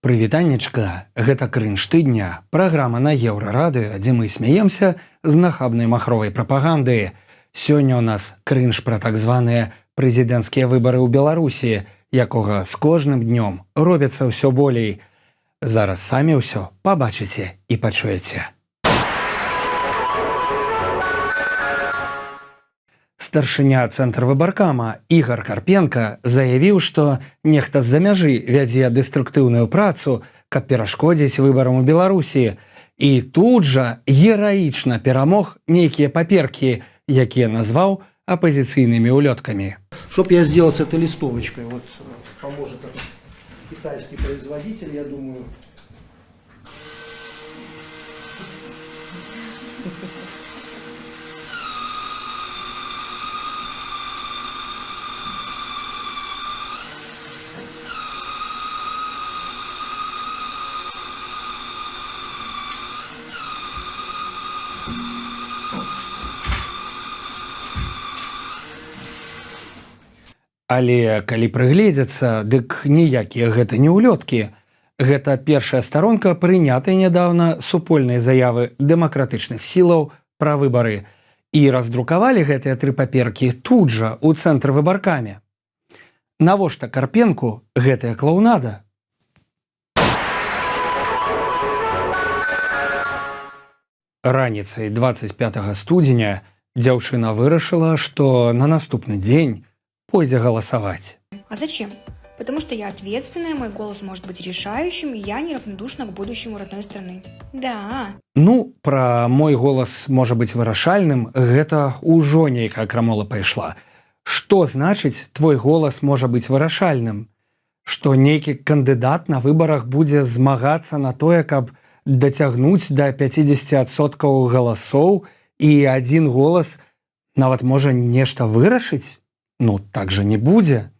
Прывітаннечка, гэта крынж тыдня, праграма на Еўрарадыё, дзе мы смяемся з нахабнай махровай прапаганды. Сёння ў нас крынж пра так званыя прэзідэнцкія выбары ў Беларусі, якога з кожным днём робіцца ўсё болей. Зараз самі ўсё пабачыце і пачуеце. Старшыня Цэнтрвыбаркама Ігар Карпенка заявіў, што нехта з-за мяжы вядзе дэструктыўную працу, каб перашкодзіць выбарам у Беларусі. І тут жа гераічна перамог нейкія паперкі, якія назваў апозіцыйнымі улёткамі. Чтоб я сделал с этой листовочкой, вот поможет этот китайский производитель, я думаю. Але калі прыгледзецца, дык ніякія гэта не ўлёткі. Гэта першая старонка прынятай нядаўна супольнай заявы дэмакратычных сілаў пра выбары. І раздрукавалі гэтыя тры паперкі тут жа ў Цэнтрвыбаркаме. Навошта Карпенку гэтая клоунада? Раніцай 25 студзеня дзяўчына вырашыла, што на наступны дзень пойдзе голосовать. А зачем? Потому что я ответственная, мой голос может быть решающим, и я неравнодушна к будущему родной страны. Да. Ну, про мой голос можа быць вырашальным, гэта ўжо нейкая крамола пайшла. Што значыць, твой голас можа быць вырашальным? Што нейкі кандыдат на выбарах будзе змагацца на тое, каб дацягнуць да 50% галасоў, і адзін голас нават можа нешта вырашыць? Ну, так же не будзе.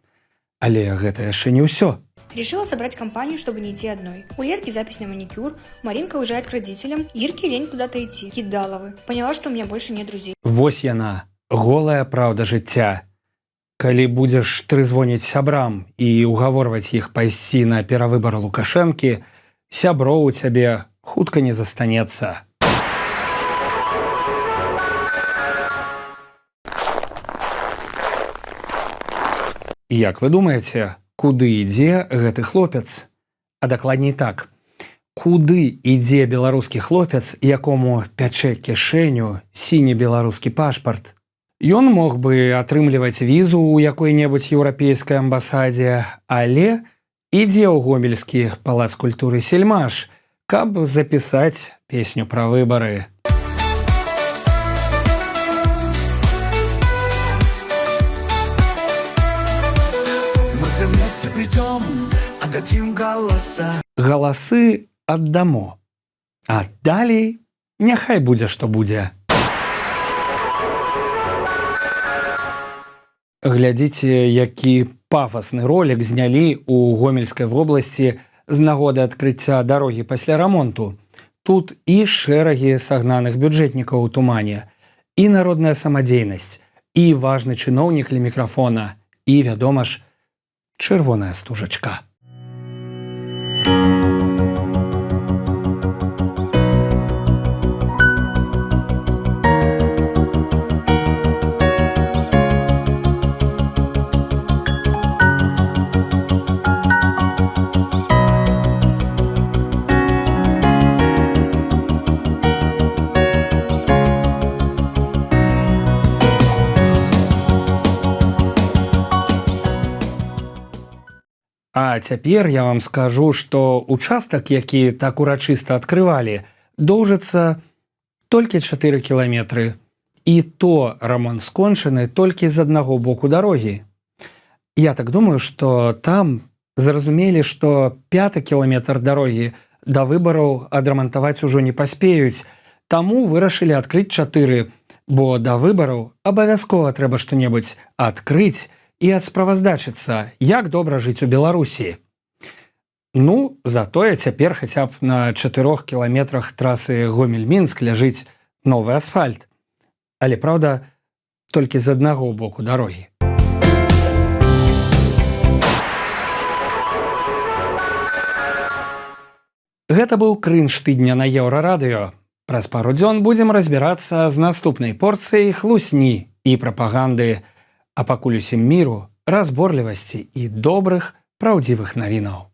Але гэта яшчэ не ўсё. Решила собрать компанию, чтобы не идти одной. У Лерки запись на маникюр, Маринка уезжает к родителям, Ирке лень куда-то идти. Кидаловы. Поняла, что у меня больше нет друзей. Вось яна, голая праўда жыцця. Калі будзеш трызвоніць сябрам і угаворваць іх пайсці на перавыбар Лукашэнкі, сяброў у цябе хутка не застанецца. Як вы думаеце, куды ідзе гэты хлопец? А дакладней так. Куды ідзе беларускі хлопец, якому пячэ кішэню сіні беларускі пашпарт? Ён мог бы атрымліваць візу ў якой-небудзь еўрапейскай амбасадзе, але ідзе ў гомельскі палац культуры Сельмаш, каб запісаць песню пра выбары. Придем, отдадим голоса. Галасы аддамо. А далей няхай будзе, што будзе. Глядзіце, які пафасны ролік знялі ў Гомельскай вобласці з нагоды адкрыцця дарогі пасля рамонту. Тут і шэрагі сагнаных бюджэтнікаў у тумане, і народная самадзейнасць, і важны чыноўнік ля мікрафона, і, вядома ж, чырвоная стужачка. А цяпер я вам скажу, што участак, які так урачыста адкрывалі, доўжыцца толькі 4 кіламетры. І то рамонт скончаны толькі з аднаго боку дарогі. Я так думаю, што там зразумелі, што 5-ы кіламетр дарогі да выбараў адрамантаваць ужо не паспеюць, таму вырашылі адкрыць 4, бо да выбараў абавязкова трэба што-небудзь адкрыць і адсправаздачыцца, як добра жыць у Беларусі. Ну, затое цяпер хаця б на 4 кіламетрах трасы Гомель-Мінск ляжыць новы асфальт. Але, праўда, толькі з аднаго боку дарогі. Гэта быў крынж тыдня на Еўрарадыё. Праз пару дзён будзем разбірацца з наступнай порцыяй хлусні і прапаганды, а пакуль усім міру, разборлівасці і добрых, праўдзівых навінаў.